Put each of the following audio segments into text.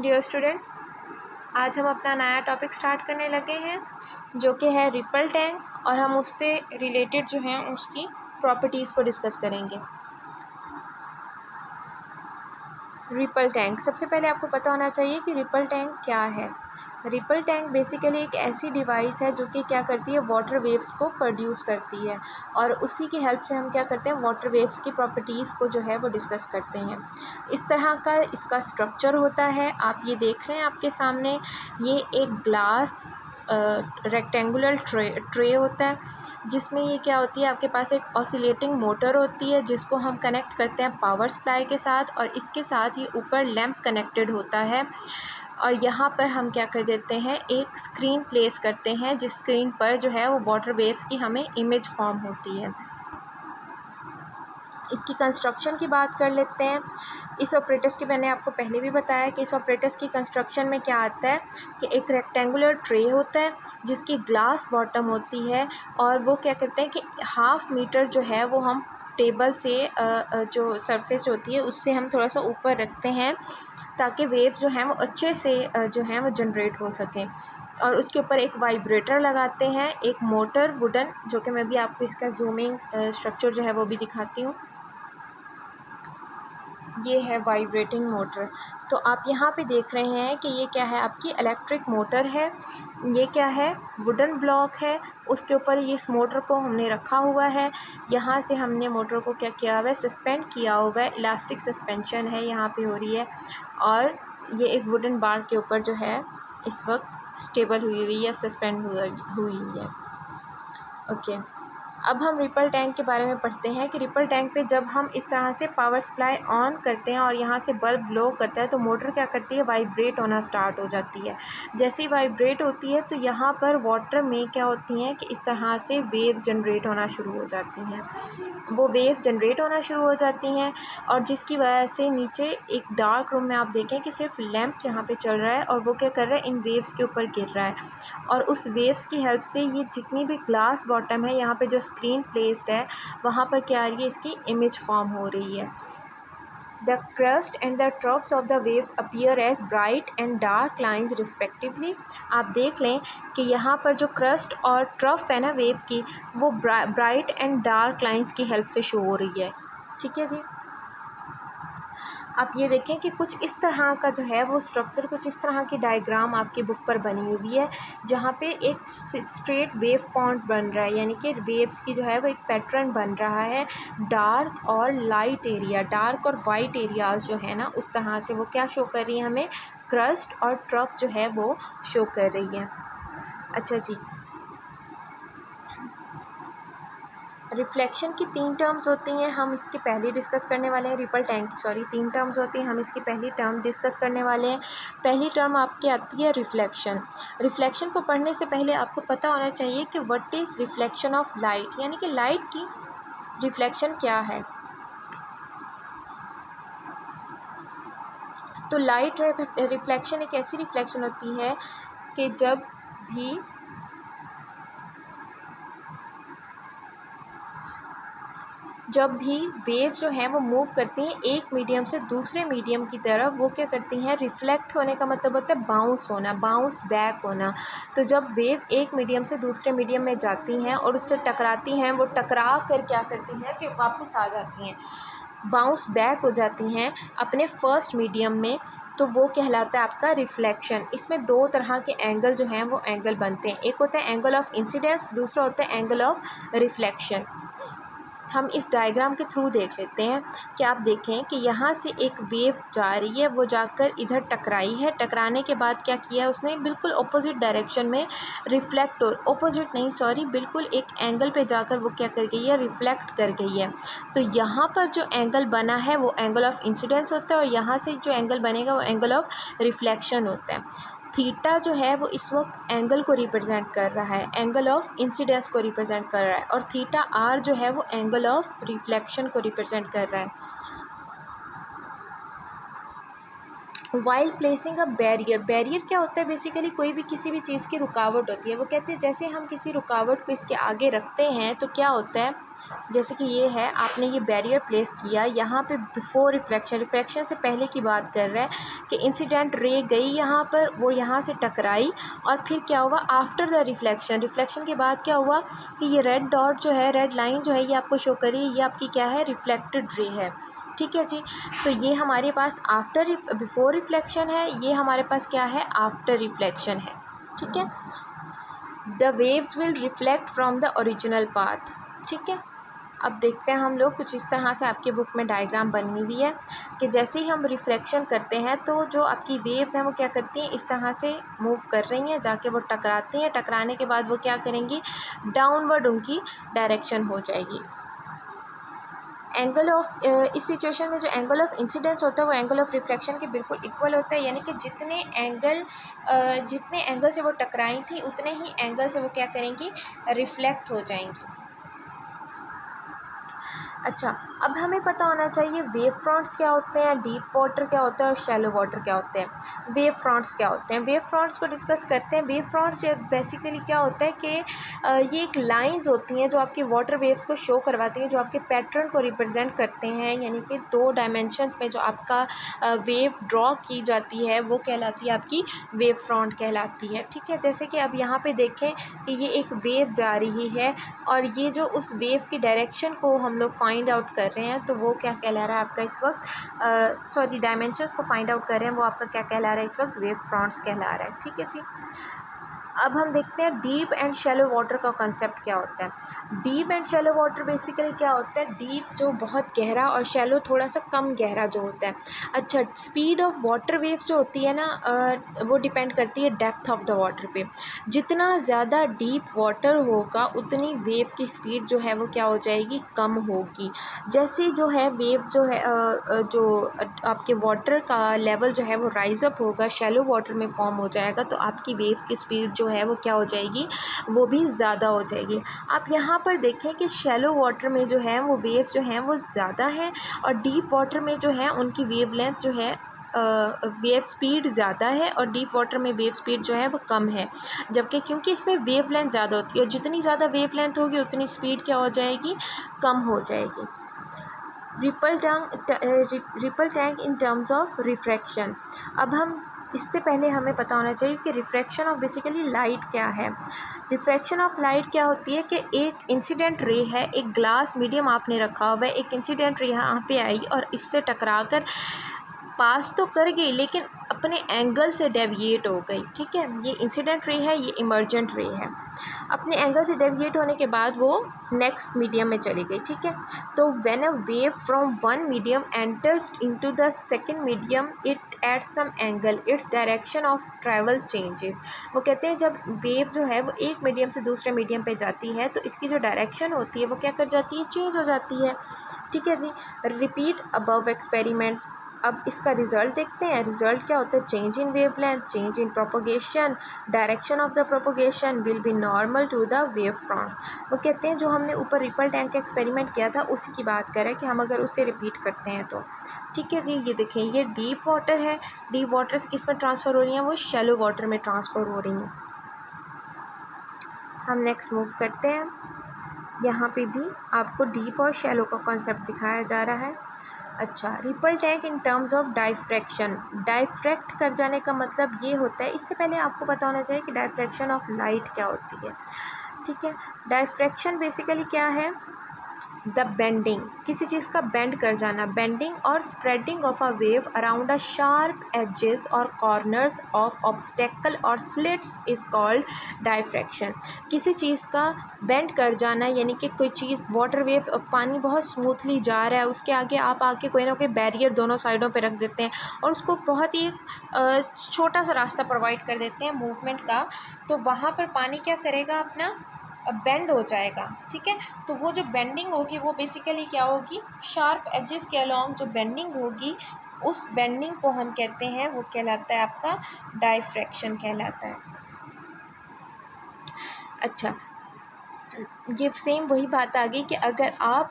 Dear student, आज हम अपना नया टॉपिक स्टार्ट करने लगे हैं जो कि है रिपल टैंक, और हम उससे रिलेटेड जो हैं उसकी प्रॉपर्टीज़ को डिस्कस करेंगे। रिपल टैंक, सबसे पहले आपको पता होना चाहिए कि रिपल टैंक क्या है। रिपल टैंक बेसिकली एक ऐसी डिवाइस है जो कि क्या करती है, वाटर वेव्स को प्रोड्यूस करती है, और उसी की हेल्प से हम क्या करते हैं, वाटर वेव्स की प्रॉपर्टीज़ को जो है वो डिस्कस करते हैं। इस तरह का इसका स्ट्रक्चर होता है, आप ये देख रहे हैं आपके सामने, ये एक ग्लास रेक्टेंगुलर ट्रे होता है, जिसमें ये क्या होती है, आपके पास एक ऑसिलेटिंग मोटर होती है जिसको हम कनेक्ट करते हैं पावर सप्लाई के साथ, और इसके साथ ही ऊपर लैंप कनेक्टेड होता है। और यहाँ पर हम क्या कर देते हैं, एक स्क्रीन प्लेस करते हैं, जिस स्क्रीन पर जो है वो वाटर वेव्स की हमें इमेज फॉर्म होती है। इसकी कंस्ट्रक्शन की बात कर लेते हैं। इस ऑपरेटर्स की मैंने आपको पहले भी बताया कि इस ऑपरेटर्स की कंस्ट्रक्शन में क्या आता है कि एक रेक्टेंगुलर ट्रे होता है जिसकी ग्लास बॉटम होती है, और वो क्या करते हैं कि 1/2 मीटर जो है वो हम टेबल से जो सरफेस होती है उससे हम थोड़ा सा ऊपर रखते हैं ताकि वेव्स जो हैं वो अच्छे से जो हैं वो जनरेट हो सकें। और उसके ऊपर एक वाइब्रेटर लगाते हैं, एक मोटर वुडन, जो कि मैं भी आपको इसका जूमिंग स्ट्रक्चर जो है वो भी दिखाती हूँ। ये है वाइब्रेटिंग मोटर। तो आप यहाँ पे देख रहे हैं कि ये क्या है, आपकी इलेक्ट्रिक मोटर है। ये क्या है, वुडन ब्लॉक है, उसके ऊपर ये इस मोटर को हमने रखा हुआ है। यहाँ से हमने मोटर को क्या किया हुआ है, सस्पेंड किया हुआ है, इलास्टिक सस्पेंशन है यहाँ पे हो रही है, और ये एक वुडन बार के ऊपर जो है इस वक्त स्टेबल हुई हुई है, सस्पेंड हुई है। ओके, अब हम रिपल टैंक के बारे में पढ़ते हैं कि रिपल टैंक पे जब हम इस तरह से पावर सप्लाई ऑन करते हैं और यहाँ से बल्ब ब्लो करता है तो मोटर क्या करती है, वाइब्रेट होना स्टार्ट हो जाती है। जैसे ही वाइब्रेट होती है तो यहाँ पर वाटर में क्या होती हैं कि इस तरह से वेव्स जनरेट होना शुरू हो जाती हैं। वो वेव्स जनरेट होना शुरू हो जाती हैं, और जिसकी वजह से नीचे एक डार्क रूम में आप देखें कि सिर्फ लैंप यहाँ पे चल रहा है, और वो क्या कर रहा है, इन वेव्स के ऊपर गिर रहा है, और उस वेव्स की हेल्प से ये जितनी भी ग्लास बॉटम है, यहाँ पे जो स्क्रीन प्लेस्ड है वहाँ पर क्या आ रही है, इसकी इमेज फॉर्म हो रही है। The crust and the troughs of the waves appear as bright and dark lines respectively। आप देख लें कि यहाँ पर जो क्रस्ट और ट्रफ है ना वेव की, वो ब्राइट एंड डार्क लाइंस की हेल्प से शो हो रही है। ठीक है जी, आप ये देखें कि कुछ इस तरह का जो है वो स्ट्रक्चर, कुछ इस तरह की डायग्राम आपकी बुक पर बनी हुई है, जहाँ पे एक स्ट्रेट वेव फॉन्ट बन रहा है, यानी कि वेव्स की जो है वो एक पैटर्न बन रहा है। डार्क और लाइट एरिया, डार्क और वाइट एरियाज़ जो है ना, उस तरह से वो क्या शो कर रही है, हमें क्रस्ट और ट्रफ जो है वो शो कर रही है। अच्छा जी, रिफ्लेक्शन की 3 टर्म्स होती हैं, हम इसकी पहले डिस्कस करने वाले हैं। रिपल टैंक की 3 टर्म्स होती हैं, हम इसकी पहली टर्म डिस्कस करने वाले हैं। पहली टर्म आपकी आती है रिफ्लेक्शन। रिफ्लेक्शन को पढ़ने से पहले आपको पता होना चाहिए कि what is reflection of light, यानी कि लाइट की रिफ्लेक्शन क्या है। तो लाइट रिफ्लेक्शन एक ऐसी रिफ्लेक्शन होती है कि जब भी वेव्स जो हैं वो मूव करती हैं एक मीडियम से दूसरे मीडियम की तरफ, वो क्या करती हैं, रिफ़्लेक्ट होने का मतलब होता है बाउंस होना, बाउंस बैक होना। तो जब वेव एक मीडियम से दूसरे मीडियम में जाती हैं और उससे टकराती हैं, वो टकरा कर क्या करती हैं कि वापस आ जाती हैं, बाउंस बैक हो जाती हैं अपने फर्स्ट मीडियम में, तो वो कहलाता है आपका रिफ्लेक्शन। इसमें 2 तरह के एंगल जो हैं वो एंगल बनते हैं, एक होता है एंगल ऑफ इंसिडेंस, दूसरा होता है एंगल ऑफ रिफ्लेक्शन। हम इस डायग्राम के थ्रू देख लेते हैं कि आप देखें कि यहाँ से एक वेव जा रही है, वो जाकर इधर टकराई है, टकराने के बाद क्या किया है उसने, बिल्कुल ऑपोजिट डायरेक्शन में रिफ्लेक्ट, और ऑपोजिट नहीं सॉरी, बिल्कुल एक एंगल पे जाकर वो क्या कर गई है, रिफ्लेक्ट कर गई है। तो यहाँ पर जो एंगल बना है वो एंगल ऑफ इंसिडेंस होता है, और यहाँ से जो एंगल बनेगा वो एंगल ऑफ रिफ्लेक्शन होता है। थीटा जो है वो इस वक्त एंगल को रिप्रेजेंट कर रहा है, एंगल ऑफ इंसिडेंस को रिप्रेजेंट कर रहा है, और थीटा आर जो है वो एंगल ऑफ रिफ्लेक्शन को रिप्रेजेंट कर रहा है। While placing a barrier, barrier क्या होता है, बेसिकली कोई भी किसी भी चीज़ की रुकावट होती है। वो कहते हैं जैसे हम किसी रुकावट को इसके आगे रखते हैं तो क्या होता है, जैसे कि ये है, आपने ये बैरियर प्लेस किया यहाँ पे बिफोर रिफ्लेक्शन, रिफ्लेक्शन से पहले की बात कर रहा है कि इंसिडेंट रे गई यहाँ पर, वो यहाँ से टकराई और फिर क्या हुआ आफ्टर द रिफ्लेक्शन, रिफ्लेक्शन के बाद क्या हुआ कि ये रेड डॉट जो है, रेड लाइन जो है ये आपको शो करी, ये आपकी क्या है, रिफ्लेक्टेड रे है। ठीक है जी। तो ये हमारे पास आफ्टर बिफोर रिफ्लेक्शन है, ये हमारे पास क्या है, आफ्टर रिफ्लेक्शन है। ठीक है। The waves will reflect from the original path. ठीक है। अब देखते हैं हम लोग, कुछ इस तरह से आपके बुक में डायग्राम बनी हुई है कि जैसे ही हम रिफ्लेक्शन करते हैं तो जो आपकी वेव्स हैं वो क्या करती हैं, इस तरह से मूव कर रही हैं, जाके वो टकराती हैं, टकराने के बाद वो क्या करेंगी, डाउनवर्ड उनकी डायरेक्शन हो जाएगी। एंगल ऑफ इस सिचुएशन में जो एंगल ऑफ इंसिडेंस होता है वो एंगल ऑफ रिफ्लेक्शन के बिल्कुल इक्वल होता है, यानी कि जितने एंगल से वो टकराई थी उतने ही एंगल से वो क्या करेंगी, रिफ्लेक्ट हो जाएंगी। अच्छा, अब हमें पता होना चाहिए वेव फ्रंट्स क्या होते हैं, डीप वाटर क्या होता है और शैलो वाटर क्या होते हैं। वेव फ्रंट्स क्या होते हैं, वेव फ्रंट्स को डिस्कस करते हैं। वेव फ्रंट्स बेसिकली क्या होता है कि ये एक लाइंस होती हैं जो आपकी वाटर वेव्स को शो करवाती हैं, जो आपके पैटर्न को रिप्रेजेंट करते हैं, यानी कि 2 डायमेंशंस में जो आपका वेव ड्रॉ की जाती है वो कहलाती है आपकी वेव फ्रंट कहलाती है। ठीक है। जैसे कि अब यहाँ पे देखें कि ये एक वेव जा रही है और ये जो उस वेव की डायरेक्शन को हम लोग फाइंड आउट कर रहे हैं तो वो क्या कहला रहा है आपका इस वक्त, सॉरी डायमेंशंस को फाइंड आउट कर रहे हैं, वो आपका क्या कहला रहा है इस वक्त, वेव फ्रंट्स कहला रहा है। ठीक है जी। अब हम देखते हैं डीप एंड शैलो वाटर का कंसेप्ट क्या होता है। Deep and shallow water basically क्या होता है, डीप जो बहुत गहरा और शैलो थोड़ा सा कम गहरा जो होता है। अच्छा, स्पीड ऑफ वाटर वेव्स जो होती है ना वो डिपेंड करती है डेप्थ ऑफ द वाटर पे। जितना ज़्यादा डीप वाटर होगा उतनी वेव की स्पीड जो है वो क्या हो जाएगी, कम होगी। जैसे जो है वेव जो है जो आपके वाटर का लेवल जो है वो राइज अप होगा, शैलो वाटर में फॉर्म हो जाएगा, तो आपकी वेव्स की स्पीड जो है वो क्या हो जाएगी, वो भी ज़्यादा हो जाएगी। आप यहाँ पर देखें कि शैलो वाटर में जो है वो वेव्स जो हैं वो ज़्यादा हैं और डीप वाटर में जो है उनकी वेव लेंथ जो है वेव स्पीड ज़्यादा है और डीप वाटर में वेव स्पीड जो है वो कम है। जबकि क्योंकि इसमें वेव लेंथ ज़्यादा होती है और जितनी ज़्यादा वेव लेंथ होगी उतनी स्पीड क्या हो जाएगी, कम हो जाएगी। Ripple tank in terms of refraction. अब हम इससे पहले हमें पता होना चाहिए कि रिफ्रैक्शन ऑफ बेसिकली लाइट क्या है। रिफ्रैक्शन ऑफ लाइट क्या होती है कि एक इंसिडेंट रे है, एक ग्लास मीडियम आपने रखा हुआ है, एक इंसिडेंट रे यहाँ पे आई और इससे टकराकर पास तो कर गई लेकिन अपने एंगल से डेविएट हो गई। ठीक है। ये इंसिडेंट रे है, ये इमर्जेंट रे है। अपने एंगल से डेविएट होने के बाद वो नेक्स्ट मीडियम में चली गई। ठीक है। तो when a wave from one medium enters into the second medium it at some angle its direction of travel changes. वो कहते हैं जब वेव जो है वो एक मीडियम से दूसरे मीडियम पे जाती है तो इसकी जो डायरेक्शन होती है वो क्या कर जाती है, चेंज हो जाती है। ठीक है जी। Repeat above experiment. अब इसका रिज़ल्ट देखते हैं। रिज़ल्ट क्या होता है, change in wavelength, change in propagation, direction of the propagation will be normal to the wavefront. वो कहते हैं जो हमने ऊपर रिपल टैंक का एक्सपेरिमेंट किया था उसी की बात करें कि हम अगर उसे रिपीट करते हैं तो। ठीक है जी। ये देखें, ये डीप वाटर है, डीप वाटर से किस में ट्रांसफ़र हो रही हैं, वो शैलो वाटर में ट्रांसफ़र हो रही हैं। हम नेक्स्ट मूव करते हैं। यहाँ पे भी आपको डीप और शैलो का कॉन्सेप्ट दिखाया जा रहा है। अच्छा, ripple tank in terms of diffraction. Diffract कर जाने का मतलब ये होता है, इससे पहले आपको पता होना चाहिए कि डाइफ्रैक्शन ऑफ लाइट क्या होती है। ठीक है। डाइफ्रैक्शन बेसिकली क्या है, द बेंडिंग, किसी चीज़ का बेंड कर जाना, बेंडिंग और spreading of a wave around a sharp edges और कॉर्नर्स ऑफ ऑब्स्टेकल और स्लिट्स इज़ कॉल्ड डाइफ्रैक्शन। किसी चीज़ का बेंड कर जाना, यानी कि कोई चीज़ वाटर वेव, पानी बहुत स्मूथली जा रहा है, उसके आगे आप आके कोई ना कोई बैरियर दोनों साइडों पे रख देते हैं और उसको बहुत ही छोटा सा रास्ता प्रोवाइड कर देते हैं मूवमेंट का, तो वहाँ पर पानी क्या करेगा, अपना बेंड हो जाएगा। ठीक है। तो वो जो बेंडिंग होगी वो बेसिकली क्या होगी, शार्प एजेस के अलॉन्ग जो बेंडिंग होगी उस बेंडिंग को हम कहते हैं, वो कहलाता है आपका डाइफ्रैक्शन कहलाता है। अच्छा, ये सेम वही बात आ गई कि अगर आप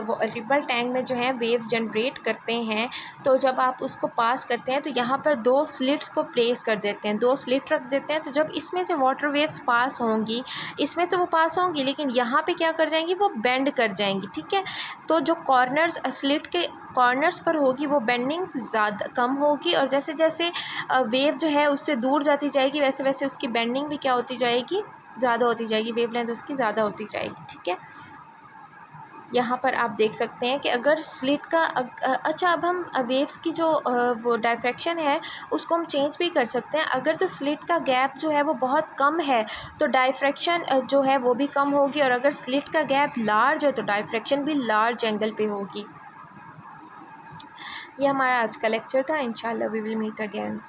वो रिपल टैंक में जो है वेव्स जनरेट करते हैं, तो जब आप उसको पास करते हैं तो यहाँ पर 2 स्लिट्स को प्लेस कर देते हैं, 2 स्लिट रख देते हैं। तो जब इसमें से वाटर वेव्स पास होंगी, इसमें तो वो पास होंगी, लेकिन यहाँ पे क्या कर जाएंगी, वो बेंड कर जाएंगी, ठीक है। तो जो कॉर्नर्स स्लिट के कॉर्नर्स पर होगी वो बेंडिंग ज़्यादा कम होगी, और जैसे जैसे वेव जो है उससे दूर जाती जाएगी, वैसे वैसे उसकी बेंडिंग भी क्या होती जाएगी, ज़्यादा होती जाएगी, वेवलेंथ उसकी ज़्यादा होती जाएगी, ठीक है। यहाँ पर आप देख सकते हैं कि अगर स्लिट का अच्छा, अब हम वेव्स की जो वो डायफ्रैक्शन है उसको हम चेंज भी कर सकते हैं। अगर तो स्लिट का गैप जो है वो बहुत कम है तो डायफ्रैक्शन जो है वो भी कम होगी, और अगर स्लिट का गैप लार्ज है तो डायफ्रैक्शन भी लार्ज एंगल पे होगी। ये हमारा आज का लेक्चर था। इंशाल्लाह वी विल मीट अगेन।